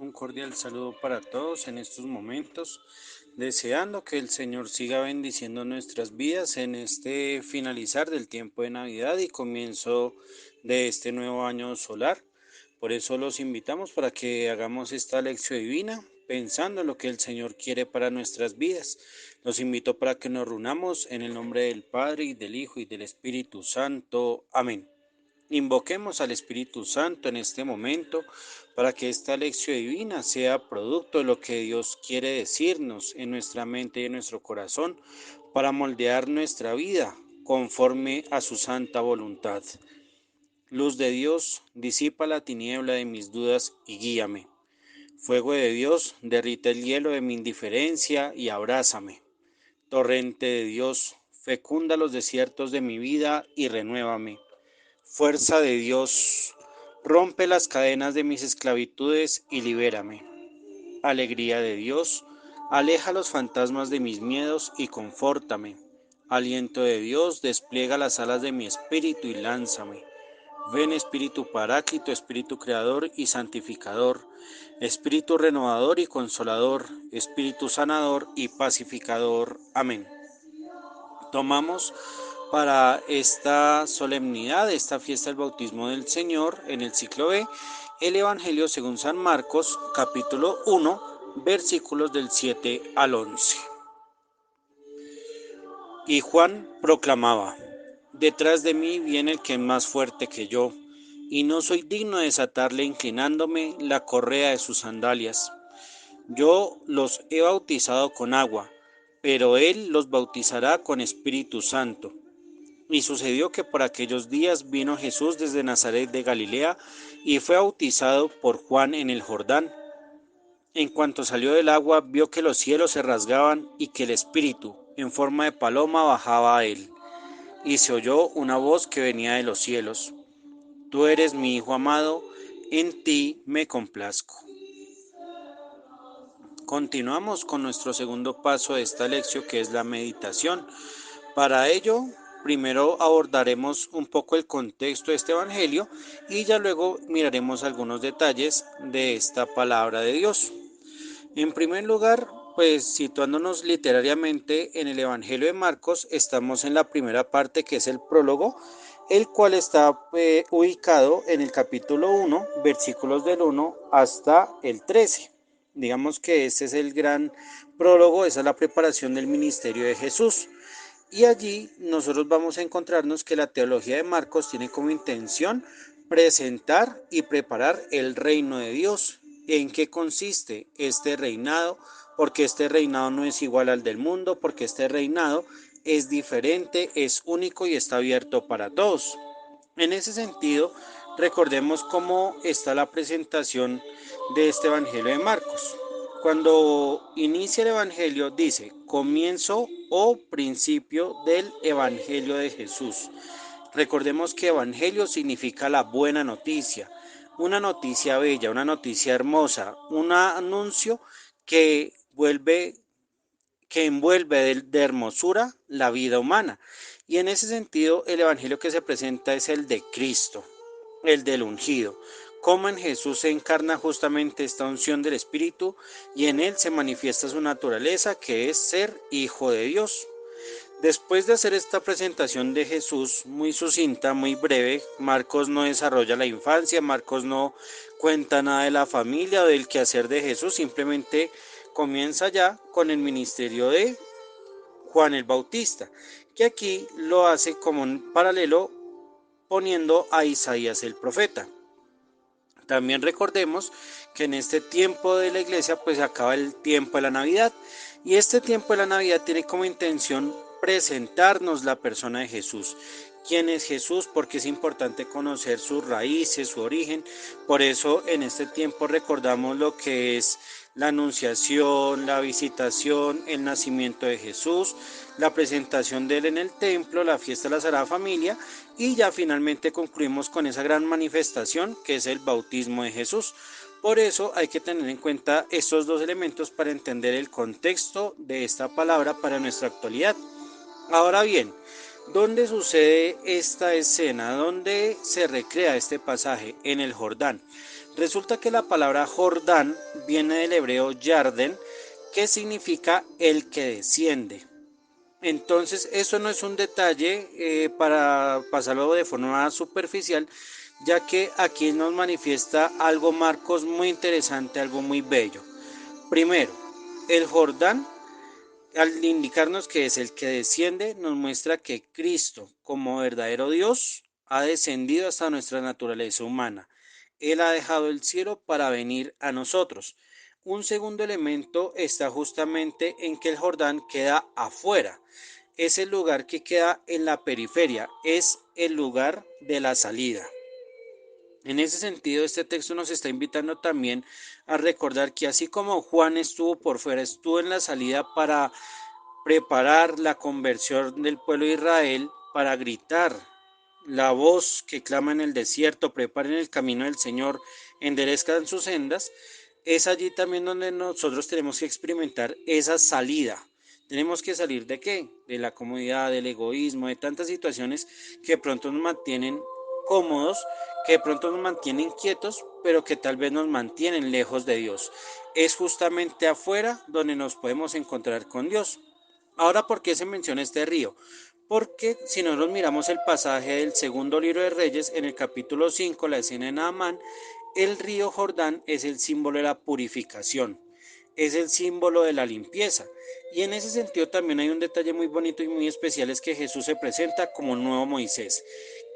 Un cordial saludo para todos en estos momentos, deseando que el Señor siga bendiciendo nuestras vidas en este finalizar del tiempo de Navidad y comienzo de este nuevo año solar. Por eso los invitamos para que hagamos esta lección divina pensando en lo que el Señor quiere para nuestras vidas. Los invito para que nos reunamos en el nombre del Padre y del Hijo y del Espíritu Santo. Amén. Invoquemos al Espíritu Santo en este momento para que esta lección divina sea producto de lo que Dios quiere decirnos en nuestra mente y en nuestro corazón para moldear nuestra vida conforme a su santa voluntad. Luz de Dios, disipa la tiniebla de mis dudas y guíame. Fuego de Dios, derrite el hielo de mi indiferencia y abrázame. Torrente de Dios, fecunda los desiertos de mi vida y renuévame. Fuerza de Dios, rompe las cadenas de mis esclavitudes y libérame. Alegría de Dios, aleja los fantasmas de mis miedos y confórtame. Aliento de Dios, despliega las alas de mi espíritu y lánzame. Ven Espíritu Paráclito, Espíritu Creador y Santificador, Espíritu Renovador y Consolador, Espíritu Sanador y Pacificador. Amén. Tomamos para esta solemnidad, esta fiesta del bautismo del Señor en el ciclo B, el Evangelio según San Marcos, capítulo 1, versículos del 7 al 11. Y Juan proclamaba: detrás de mí viene el que es más fuerte que yo, y no soy digno de desatarle inclinándome la correa de sus sandalias. Yo los he bautizado con agua, pero él los bautizará con Espíritu Santo. Y sucedió que por aquellos días vino Jesús desde Nazaret de Galilea y fue bautizado por Juan en el Jordán. En cuanto salió del agua, vio que los cielos se rasgaban y que el Espíritu, en forma de paloma, bajaba a él. Y se oyó una voz que venía de los cielos: Tú eres mi Hijo amado, en ti me complazco. Continuamos con nuestro segundo paso de esta lección, que es la meditación. Para ello, primero abordaremos un poco el contexto de este evangelio y ya luego miraremos algunos detalles de esta palabra de Dios. En primer lugar, pues situándonos literariamente en el evangelio de Marcos, estamos en la primera parte, que es el prólogo, el cual está ubicado en el capítulo 1, versículos del 1 hasta el 13. Digamos que este es el gran prólogo, esa es la preparación del ministerio de Jesús. Y allí nosotros vamos a encontrarnos que la teología de Marcos tiene como intención presentar y preparar el reino de Dios. ¿En qué consiste este reinado? Porque este reinado no es igual al del mundo, porque este reinado es diferente, es único y está abierto para todos. En ese sentido, recordemos cómo está la presentación de este Evangelio de Marcos. Cuando inicia el Evangelio dice: comienzo o principio del Evangelio de Jesús. Recordemos que Evangelio significa la buena noticia, una noticia bella, una noticia hermosa, un anuncio que envuelve de hermosura la vida humana. Y en ese sentido, el evangelio que se presenta es el de Cristo, el del ungido. Cómo en Jesús se encarna justamente esta unción del Espíritu y en él se manifiesta su naturaleza, que es ser hijo de Dios. Después de hacer esta presentación de Jesús muy sucinta, muy breve, Marcos no desarrolla la infancia, Marcos no cuenta nada de la familia o del quehacer de Jesús, simplemente comienza ya con el ministerio de Juan el Bautista, que aquí lo hace como un paralelo poniendo a Isaías el profeta. También recordemos que en este tiempo de la iglesia pues acaba el tiempo de la Navidad, y este tiempo de la Navidad tiene como intención presentarnos la persona de Jesús. ¿Quién es Jesús? Porque es importante conocer sus raíces, su origen. Por eso en este tiempo recordamos lo que es la anunciación, la visitación, el nacimiento de Jesús, la presentación de él en el templo, la fiesta de la Sagrada Familia, y ya finalmente concluimos con esa gran manifestación que es el bautismo de Jesús. Por eso hay que tener en cuenta estos dos elementos para entender el contexto de esta palabra para nuestra actualidad. Ahora bien, ¿dónde sucede esta escena? ¿Dónde se recrea este pasaje? En el Jordán. Resulta que la palabra Jordán viene del hebreo Yarden, que significa el que desciende. Entonces, eso no es un detalle para pasarlo de forma superficial, ya que aquí nos manifiesta algo, Marcos, muy interesante, algo muy bello. Primero, el Jordán, al indicarnos que es el que desciende, nos muestra que Cristo, como verdadero Dios, ha descendido hasta nuestra naturaleza humana. Él ha dejado el cielo para venir a nosotros. Un segundo elemento está justamente en que el Jordán queda afuera. Es el lugar que queda en la periferia, es el lugar de la salida. En ese sentido, este texto nos está invitando también a recordar que así como Juan estuvo por fuera, estuvo en la salida para preparar la conversión del pueblo de Israel, para gritar la voz que clama en el desierto, preparen el camino del Señor, enderezcan sus sendas. Es allí también donde nosotros tenemos que experimentar esa salida. Tenemos que salir de qué? De la comodidad, del egoísmo, de tantas situaciones que pronto nos mantienen cómodos, que pronto nos mantienen quietos, pero que tal vez nos mantienen lejos de Dios. Es justamente afuera donde nos podemos encontrar con Dios. Ahora, ¿por qué se menciona este río? Porque si nosotros miramos el pasaje del segundo libro de Reyes, en el capítulo 5, la escena de Naamán, el río Jordán es el símbolo de la purificación, es el símbolo de la limpieza. Y en ese sentido también hay un detalle muy bonito y muy especial, es que Jesús se presenta como un nuevo Moisés,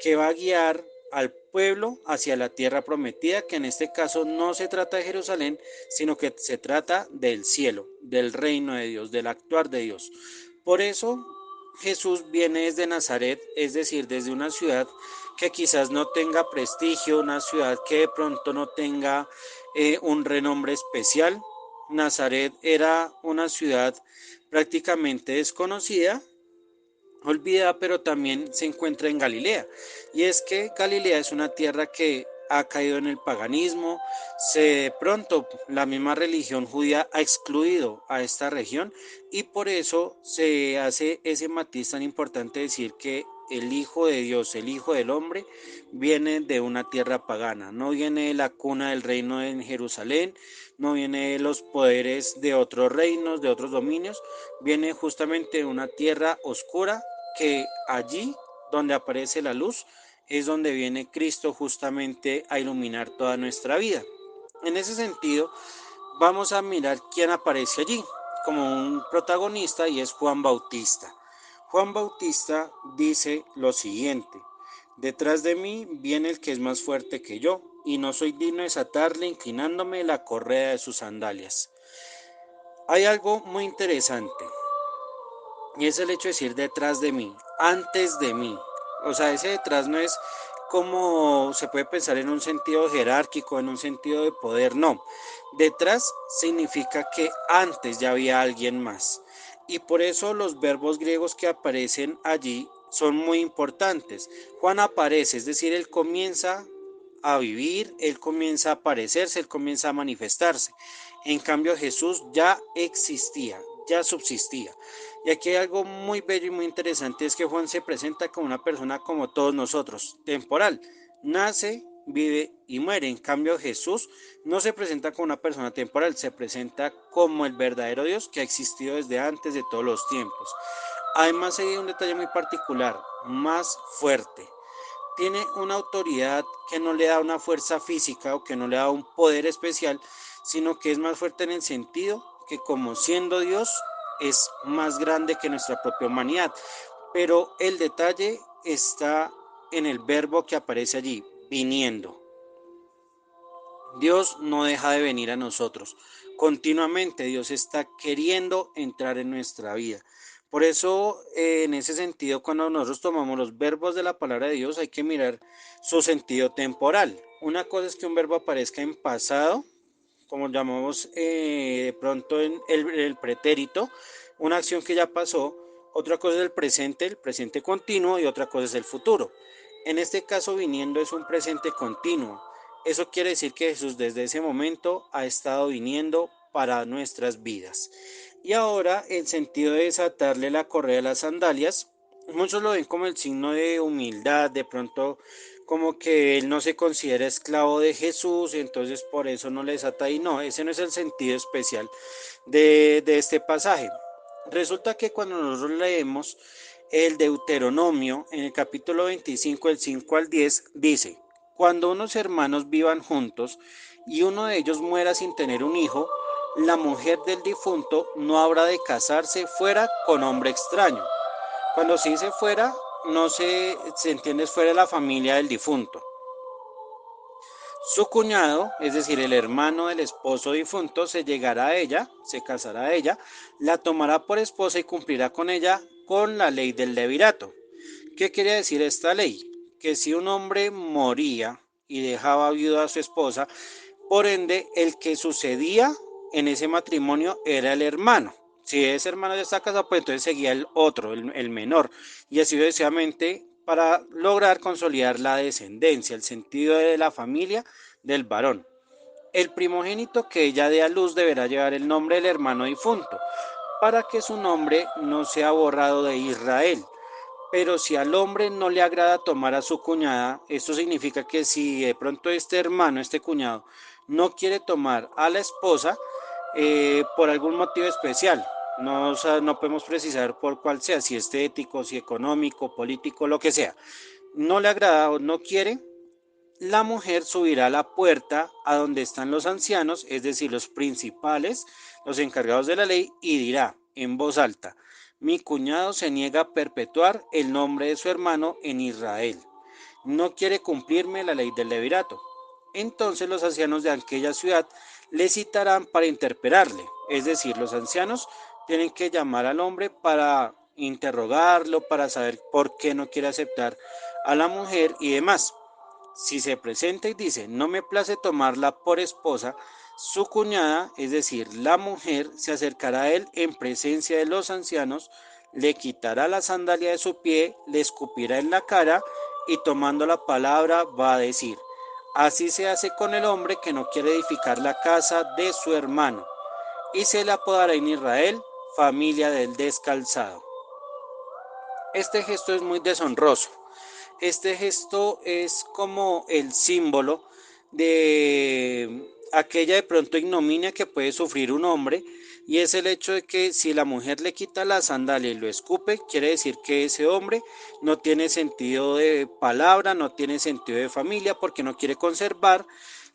que va a guiar al pueblo hacia la tierra prometida, que en este caso no se trata de Jerusalén, sino que se trata del cielo, del reino de Dios, del actuar de Dios. Por eso Jesús viene desde Nazaret, es decir, desde una ciudad que quizás no tenga prestigio, una ciudad que de pronto no tenga un renombre especial. Nazaret era una ciudad prácticamente desconocida, olvidada, pero también se encuentra en Galilea. Y es que Galilea es una tierra que ha caído en el paganismo, de pronto la misma religión judía ha excluido a esta región y por eso se hace ese matiz tan importante de decir que el Hijo de Dios, el Hijo del Hombre, viene de una tierra pagana, no viene de la cuna del reino en Jerusalén, no viene de los poderes de otros reinos, de otros dominios, viene justamente de una tierra oscura que allí donde aparece la luz es donde viene Cristo justamente a iluminar toda nuestra vida. En ese sentido, vamos a mirar quién aparece allí como un protagonista y es Juan Bautista. Juan Bautista dice lo siguiente: detrás de mí viene el que es más fuerte que yo, y no soy digno de desatarle inclinándome la correa de sus sandalias. Hay algo muy interesante, y es el hecho de decir detrás de mí, antes de mí. O sea, ese detrás no es como se puede pensar en un sentido jerárquico, en un sentido de poder, no. Detrás significa que antes ya había alguien más. Y por eso los verbos griegos que aparecen allí son muy importantes. Juan aparece, es decir, él comienza a vivir, él comienza a aparecerse, él comienza a manifestarse. En cambio, Jesús ya existía, ya subsistía. Y aquí hay algo muy bello y muy interesante, es que Juan se presenta como una persona como todos nosotros, temporal. Nace, vive y muere. En cambio, Jesús no se presenta como una persona temporal, se presenta como el verdadero Dios que ha existido desde antes de todos los tiempos. Además, hay un detalle muy particular, más fuerte. Tiene una autoridad que no le da una fuerza física o que no le da un poder especial, sino que es más fuerte en el sentido que como siendo Dios es más grande que nuestra propia humanidad. Pero el detalle está en el verbo que aparece allí, viniendo. Dios no deja de venir a nosotros. Continuamente Dios está queriendo entrar en nuestra vida. Por eso, en ese sentido, cuando nosotros tomamos los verbos de la palabra de Dios, hay que mirar su sentido temporal. Una cosa es que un verbo aparezca en pasado, como llamamos de pronto en el pretérito, una acción que ya pasó. Otra cosa es el presente continuo, y otra cosa es el futuro. En este caso, viniendo es un presente continuo. Eso quiere decir que Jesús desde ese momento ha estado viniendo para nuestras vidas. Y ahora el sentido de desatarle la correa de las sandalias, muchos lo ven como el signo de humildad, de pronto como que él no se considera esclavo de Jesús, entonces por eso no le desata ahí. No, ese no es el sentido especial de este pasaje. Resulta que cuando nosotros leemos el Deuteronomio, en el capítulo 25, del 5 al 10, dice: cuando unos hermanos vivan juntos y uno de ellos muera sin tener un hijo, la mujer del difunto no habrá de casarse fuera con hombre extraño. Cuando se dice fuera, no se entiende fuera de la familia del difunto. Su cuñado, es decir, el hermano del esposo difunto, se llegará a ella, se casará a ella, la tomará por esposa y cumplirá con ella con la ley del levirato. ¿Qué quiere decir esta ley? Que si un hombre moría y dejaba viuda a su esposa, por ende, el que sucedía en ese matrimonio era el hermano. Si ese hermano ya está casado, pues entonces seguía el otro, el menor. Y así sucesivamente para lograr consolidar la descendencia, el sentido de la familia del varón. El primogénito que ella dé a luz deberá llevar el nombre del hermano difunto, para que su nombre no sea borrado de Israel. Pero si al hombre no le agrada tomar a su cuñada, esto significa que si de pronto este hermano, este cuñado, no quiere tomar a la esposa por algún motivo especial, no, o sea, no podemos precisar por cuál sea, si estético, si económico, político, lo que sea, no le agrada o no quiere, la mujer subirá a la puerta a donde están los ancianos, es decir, los principales, los encargados de la ley, y dirá en voz alta: mi cuñado se niega a perpetuar el nombre de su hermano en Israel. No quiere cumplirme la ley del levirato. Entonces los ancianos de aquella ciudad le citarán para interpelarle, es decir, los ancianos tienen que llamar al hombre para interrogarlo, para saber por qué no quiere aceptar a la mujer y demás. Si se presenta y dice: no me place tomarla por esposa, su cuñada, es decir, la mujer, se acercará a él en presencia de los ancianos, le quitará la sandalia de su pie, le escupirá en la cara y tomando la palabra va a decir: así se hace con el hombre que no quiere edificar la casa de su hermano. Y se le apodará en Israel familia del descalzado. Este gesto es muy deshonroso. Este gesto es como el símbolo de aquella de pronto ignominia que puede sufrir un hombre, y es el hecho de que si la mujer le quita la sandalia y lo escupe, quiere decir que ese hombre no tiene sentido de palabra, no tiene sentido de familia, porque no quiere conservar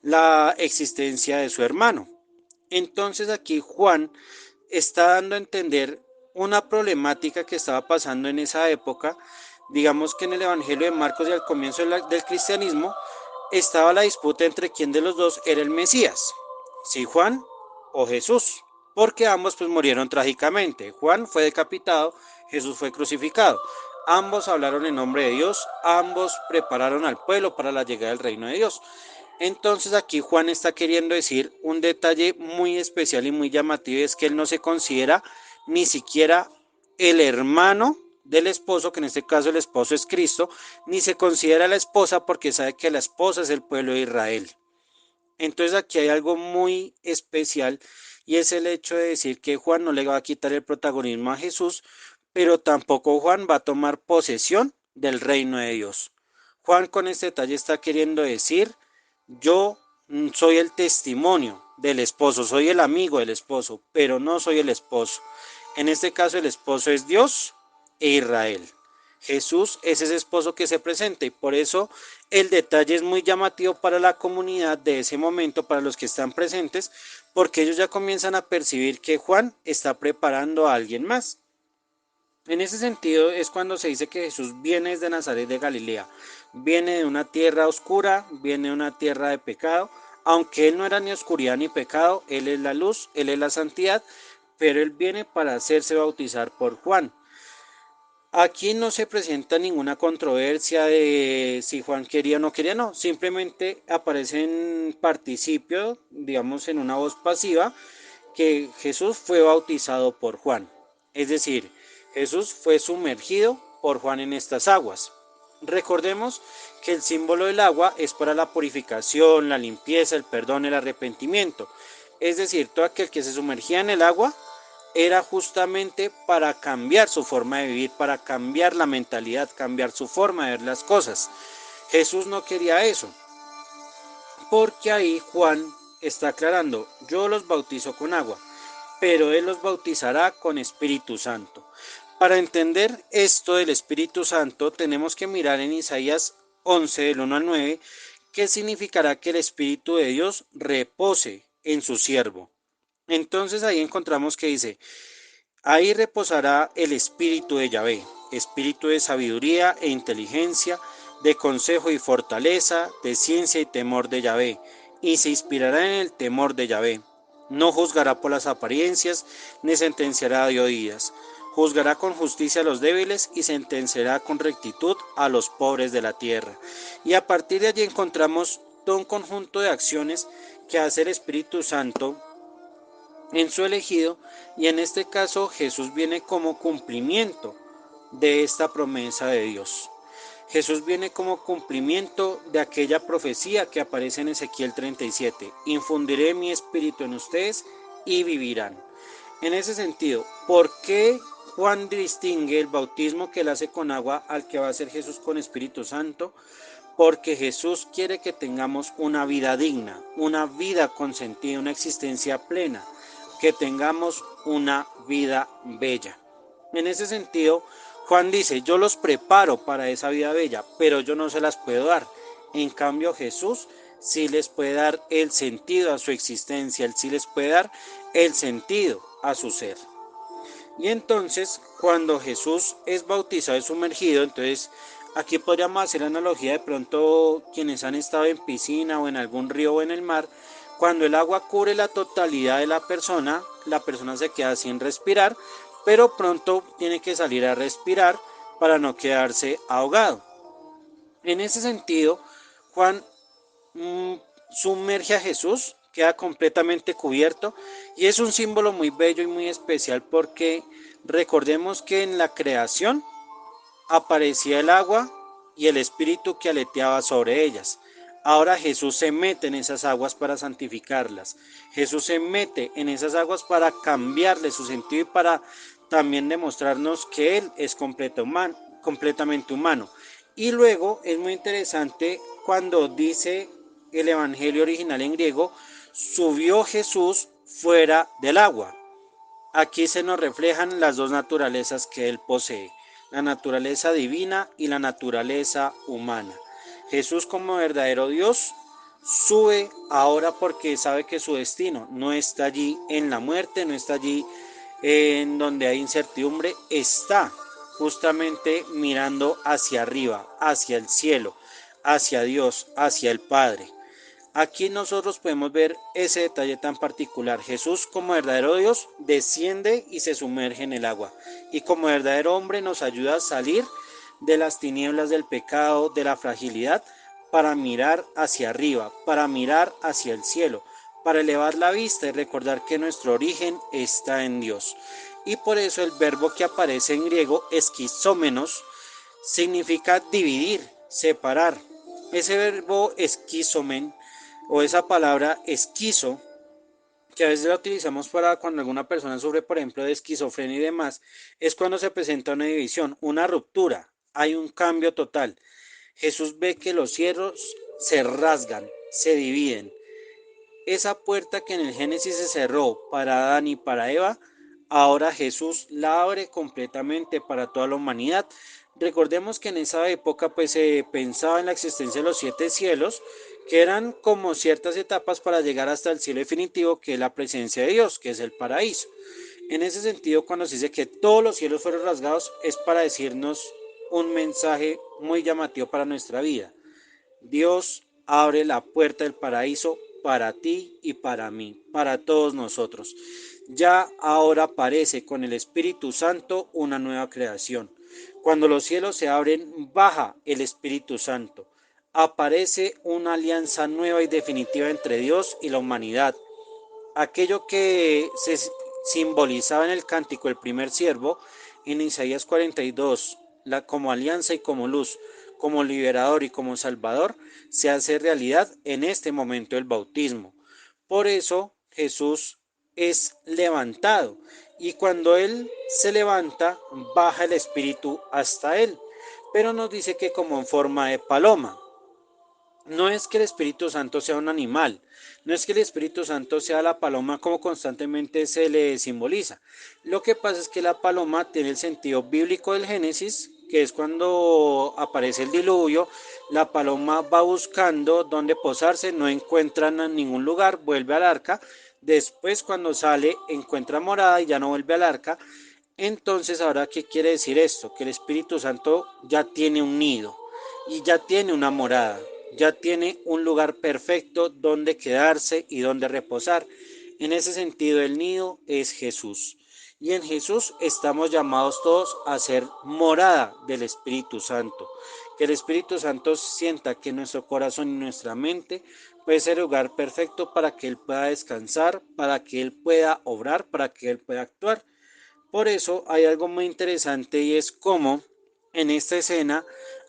la existencia de su hermano. Entonces aquí Juan está dando a entender una problemática que estaba pasando en esa época. Digamos que en el Evangelio de Marcos y al comienzo del cristianismo estaba la disputa entre quién de los dos era el Mesías, si Juan o Jesús, porque ambos pues murieron trágicamente. Juan fue decapitado, Jesús fue crucificado. Ambos hablaron en nombre de Dios, ambos prepararon al pueblo para la llegada del reino de Dios. Entonces aquí Juan está queriendo decir un detalle muy especial y muy llamativo, es que él no se considera ni siquiera el hermano del esposo, que en este caso el esposo es Cristo, ni se considera la esposa porque sabe que la esposa es el pueblo de Israel. Entonces aquí hay algo muy especial, y es el hecho de decir que Juan no le va a quitar el protagonismo a Jesús, pero tampoco Juan va a tomar posesión del reino de Dios. Juan con este detalle está queriendo decir: yo soy el testimonio del esposo, soy el amigo del esposo, pero no soy el esposo. En este caso el esposo es Dios e Israel. Jesús es ese esposo que se presenta, y por eso el detalle es muy llamativo para la comunidad de ese momento, para los que están presentes, porque ellos ya comienzan a percibir que Juan está preparando a alguien más. En ese sentido es cuando se dice que Jesús viene desde Nazaret de Galilea, viene de una tierra oscura, viene de una tierra de pecado, aunque él no era ni oscuridad ni pecado, él es la luz, él es la santidad, pero él viene para hacerse bautizar por Juan. Aquí no se presenta ninguna controversia de si Juan quería o no quería, no, simplemente aparece en participio, digamos en una voz pasiva, que Jesús fue bautizado por Juan. Es decir, Jesús fue sumergido por Juan en estas aguas. Recordemos que el símbolo del agua es para la purificación, la limpieza, el perdón, el arrepentimiento. Es decir, todo aquel que se sumergía en el agua era justamente para cambiar su forma de vivir, para cambiar la mentalidad, cambiar su forma de ver las cosas. Jesús no quería eso, porque ahí Juan está aclarando, yo los bautizo con agua, pero Él los bautizará con Espíritu Santo. Para entender esto del Espíritu Santo, tenemos que mirar en Isaías 11, del 1 al 9, qué significará que el Espíritu de Dios repose en su siervo. Entonces ahí encontramos que dice, ahí reposará el espíritu de Yahvé, espíritu de sabiduría e inteligencia, de consejo y fortaleza, de ciencia y temor de Yahvé, y se inspirará en el temor de Yahvé. No juzgará por las apariencias, ni sentenciará de oídas. Juzgará con justicia a los débiles y sentenciará con rectitud a los pobres de la tierra. Y a partir de allí encontramos todo un conjunto de acciones que hace el Espíritu Santo en su elegido, y en este caso Jesús viene como cumplimiento de esta promesa de Dios. Jesús viene como cumplimiento de aquella profecía que aparece en Ezequiel 37. Infundiré mi espíritu en ustedes y vivirán. En ese sentido, ¿por qué Juan distingue el bautismo que él hace con agua al que va a hacer Jesús con Espíritu Santo? Porque Jesús quiere que tengamos una vida digna, una vida con sentido, una existencia plena, que tengamos una vida bella. En ese sentido, Juan dice, yo los preparo para esa vida bella, pero yo no se las puedo dar. En cambio, Jesús sí les puede dar el sentido a su existencia, él sí les puede dar el sentido a su ser. Y entonces, cuando Jesús es bautizado y sumergido, entonces aquí podríamos hacer analogía de pronto quienes han estado en piscina o en algún río o en el mar, cuando el agua cubre la totalidad de la persona se queda sin respirar, pero pronto tiene que salir a respirar para no quedarse ahogado. En ese sentido, Juan sumerge a Jesús, queda completamente cubierto y es un símbolo muy bello y muy especial porque recordemos que en la creación aparecía el agua y el espíritu que aleteaba sobre ellas. Ahora Jesús se mete en esas aguas para santificarlas. Jesús se mete en esas aguas para cambiarle su sentido y para también demostrarnos que Él es completamente humano. Y luego es muy interesante cuando dice el evangelio original en griego, subió Jesús fuera del agua. Aquí se nos reflejan las dos naturalezas que Él posee, la naturaleza divina y la naturaleza humana. Jesús como verdadero Dios sube ahora porque sabe que su destino no está allí en la muerte, no está allí en donde hay incertidumbre, está justamente mirando hacia arriba, hacia el cielo, hacia Dios, hacia el Padre. Aquí nosotros podemos ver ese detalle tan particular. Jesús como verdadero Dios desciende y se sumerge en el agua. Y como verdadero hombre nos ayuda a salir de las tinieblas del pecado, de la fragilidad, para mirar hacia arriba, para mirar hacia el cielo, para elevar la vista y recordar que nuestro origen está en Dios. Y por eso el verbo que aparece en griego, esquizómenos, significa dividir, separar. Ese verbo esquizomen o esa palabra esquizo, que a veces la utilizamos para cuando alguna persona sufre, por ejemplo, de esquizofrenia y demás, es cuando se presenta una división, una ruptura, hay un cambio total. Jesús ve que los cielos se rasgan, se dividen. Esa puerta que en el Génesis se cerró para Adán y para Eva, ahora Jesús la abre completamente para toda la humanidad. Recordemos que en esa época pues se pensaba en la existencia de los 7 cielos, que eran como ciertas etapas para llegar hasta el cielo definitivo, que es la presencia de Dios, que es el paraíso. En ese sentido, cuando se dice que todos los cielos fueron rasgados, es para decirnos un mensaje muy llamativo para nuestra vida. Dios abre la puerta del paraíso para ti y para mí, para todos nosotros. Ya ahora aparece con el Espíritu Santo una nueva creación. Cuando los cielos se abren, baja el Espíritu Santo. Aparece una alianza nueva y definitiva entre Dios y la humanidad. Aquello que se simbolizaba en el cántico el primer siervo, en Isaías 42, como alianza y como luz, como liberador y como salvador, se hace realidad en este momento del bautismo. Por eso Jesús es levantado y cuando Él se levanta, baja el Espíritu hasta Él, pero nos dice que como en forma de paloma. No es que el Espíritu Santo sea un animal, no es que el Espíritu Santo sea la paloma como constantemente se le simboliza. Lo que pasa es que la paloma tiene el sentido bíblico del Génesis, que es cuando aparece el diluvio, la paloma va buscando dónde posarse, no encuentra en ningún lugar, vuelve al arca, después cuando sale encuentra morada y ya no vuelve al arca. Entonces, ahora, ¿qué quiere decir esto? Que el Espíritu Santo ya tiene un nido y ya tiene una morada, ya tiene un lugar perfecto donde quedarse y donde reposar. En ese sentido, el nido es Jesús. Y en Jesús estamos llamados todos a ser morada del Espíritu Santo. Que el Espíritu Santo sienta que nuestro corazón y nuestra mente puede ser el lugar perfecto para que Él pueda descansar, para que Él pueda obrar, para que Él pueda actuar. Por eso hay algo muy interesante y es cómo en esta escena,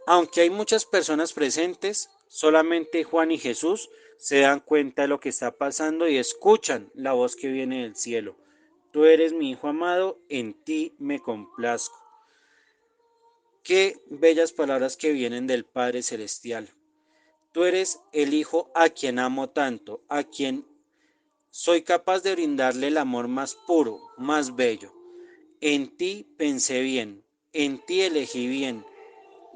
aunque hay muchas personas presentes, solamente Juan y Jesús se dan cuenta de lo que está pasando y escuchan la voz que viene del cielo. Tú eres mi hijo amado, en ti me complazco. Qué bellas palabras que vienen del Padre Celestial. Tú eres el hijo a quien amo tanto, a quien soy capaz de brindarle el amor más puro, más bello. En ti pensé bien, en ti elegí bien,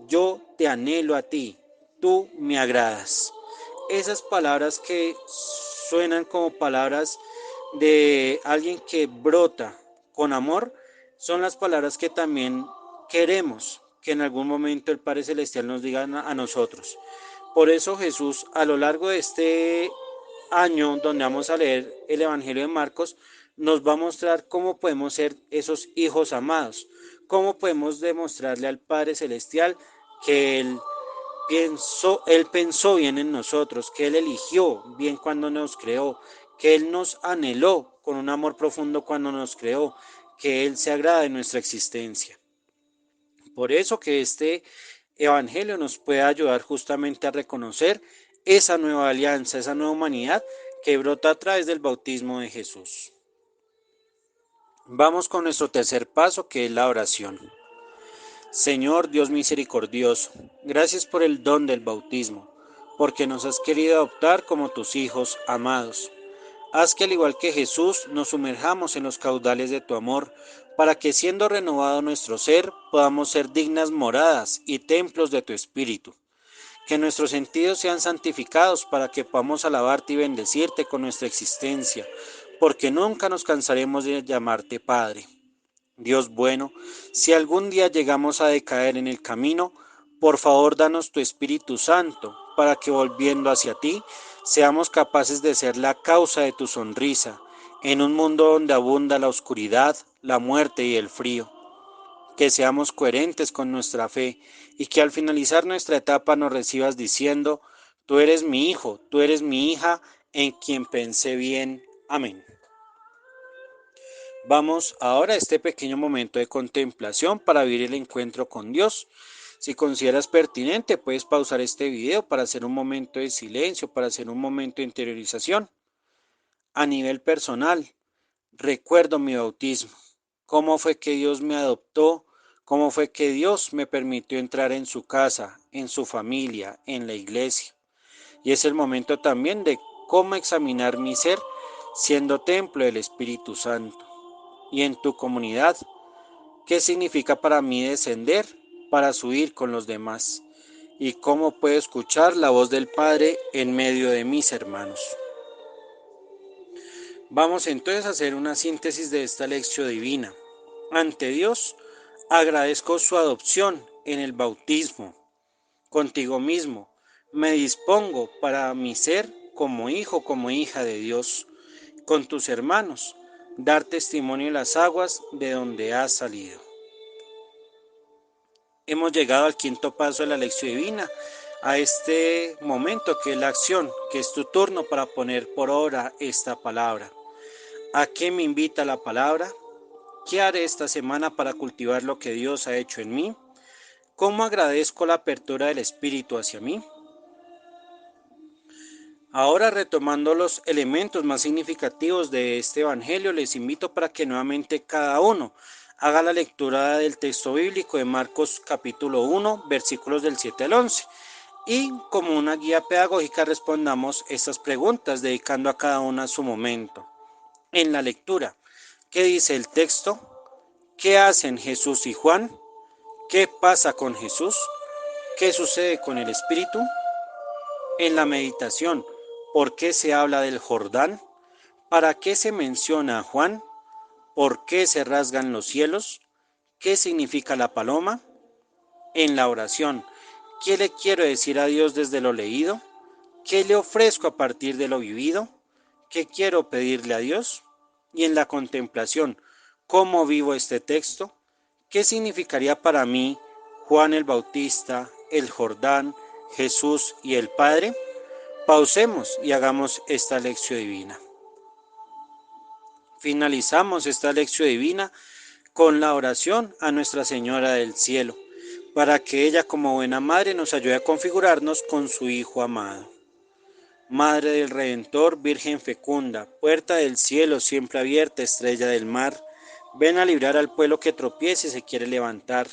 yo te anhelo a ti, tú me agradas. Esas palabras que suenan como palabras de alguien que brota con amor, son las palabras que también queremos que en algún momento el Padre Celestial nos diga a nosotros. Por eso Jesús, a lo largo de este año donde vamos a leer el Evangelio de Marcos, nos va a mostrar cómo podemos ser esos hijos amados, cómo podemos demostrarle al Padre Celestial que Él pensó bien en nosotros, que Él eligió bien cuando nos creó, que Él nos anheló con un amor profundo cuando nos creó, que Él se agrada de nuestra existencia. Por eso que este Evangelio nos puede ayudar justamente a reconocer esa nueva alianza, esa nueva humanidad que brota a través del bautismo de Jesús. Vamos con nuestro tercer paso, que es la oración. Señor Dios misericordioso, gracias por el don del bautismo, porque nos has querido adoptar como tus hijos amados. Haz que al igual que Jesús nos sumerjamos en los caudales de tu amor, para que siendo renovado nuestro ser, podamos ser dignas moradas y templos de tu Espíritu. Que nuestros sentidos sean santificados para que podamos alabarte y bendecirte con nuestra existencia, porque nunca nos cansaremos de llamarte Padre. Dios bueno, si algún día llegamos a decaer en el camino, por favor danos tu Espíritu Santo, para que volviendo hacia ti, seamos capaces de ser la causa de tu sonrisa, en un mundo donde abunda la oscuridad, la muerte y el frío. Que seamos coherentes con nuestra fe y que al finalizar nuestra etapa nos recibas diciendo, tú eres mi hijo, tú eres mi hija, en quien pensé bien. Amén. Vamos ahora a este pequeño momento de contemplación para vivir el encuentro con Dios. Si consideras pertinente, puedes pausar este video para hacer un momento de silencio, para hacer un momento de interiorización. A nivel personal, recuerdo mi bautismo, cómo fue que Dios me adoptó, cómo fue que Dios me permitió entrar en su casa, en su familia, en la iglesia. Y es el momento también de cómo examinar mi ser siendo templo del Espíritu Santo. Y en tu comunidad, ¿qué significa para mí descender para subir con los demás? ¿Y cómo puedo escuchar la voz del Padre en medio de mis hermanos? Vamos entonces a hacer una síntesis de esta lección divina. Ante Dios, agradezco su adopción en el bautismo. Contigo mismo, me dispongo para mi ser como hijo, como hija de Dios. Con tus hermanos, dar testimonio en las aguas de donde has salido. Hemos llegado al quinto paso de la lección divina, a este momento que es la acción, que es tu turno para poner por obra esta palabra. ¿A qué me invita la palabra? ¿Qué haré esta semana para cultivar lo que Dios ha hecho en mí? ¿Cómo agradezco la apertura del Espíritu hacia mí? Ahora, retomando los elementos más significativos de este Evangelio, les invito para que nuevamente cada uno haga la lectura del texto bíblico de Marcos capítulo 1, versículos del 7 al 11. y como una guía pedagógica respondamos estas preguntas dedicando a cada una su momento. En la lectura, ¿qué dice el texto? ¿Qué hacen Jesús y Juan? ¿Qué pasa con Jesús? ¿Qué sucede con el Espíritu? En la meditación, ¿por qué se habla del Jordán? ¿Para qué se menciona a Juan? ¿Por qué se rasgan los cielos? ¿Qué significa la paloma? En la oración, ¿qué le quiero decir a Dios desde lo leído? ¿Qué le ofrezco a partir de lo vivido? ¿Qué quiero pedirle a Dios? Y en la contemplación, ¿cómo vivo este texto? ¿Qué significaría para mí Juan el Bautista, el Jordán, Jesús y el Padre? Pausemos y hagamos esta lección divina. Finalizamos esta lección divina con la oración a Nuestra Señora del Cielo, para que ella como buena madre nos ayude a configurarnos con su Hijo amado. Madre del Redentor, Virgen fecunda, puerta del cielo siempre abierta, estrella del mar, ven a librar al pueblo que tropieza y se quiere levantar.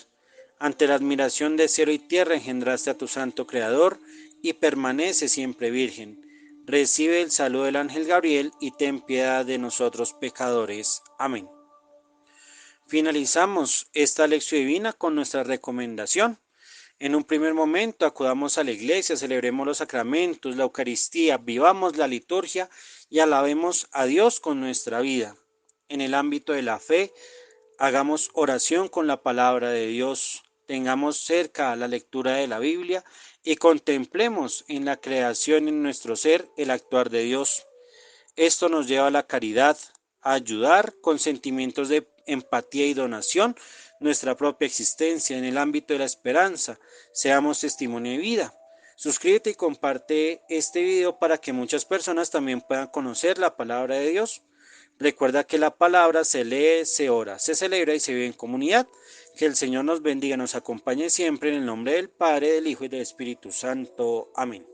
Ante la admiración de cielo y tierra engendraste a tu santo Creador y permanece siempre virgen. Recibe el saludo del ángel Gabriel y ten piedad de nosotros pecadores. Amén. Finalizamos esta lección divina con nuestra recomendación. En un primer momento acudamos a la iglesia, celebremos los sacramentos, la Eucaristía, vivamos la liturgia y alabemos a Dios con nuestra vida. En el ámbito de la fe, hagamos oración con la palabra de Dios, tengamos cerca la lectura de la Biblia y contemplemos en la creación en nuestro ser el actuar de Dios. Esto nos lleva a la caridad, a ayudar con sentimientos de empatía y donación nuestra propia existencia en el ámbito de la esperanza. Seamos testimonio de vida. Suscríbete y comparte este video para que muchas personas también puedan conocer la palabra de Dios. Recuerda que la palabra se lee, se ora, se celebra y se vive en comunidad. Que el Señor nos bendiga, nos acompañe siempre en el nombre del Padre, del Hijo y del Espíritu Santo. Amén.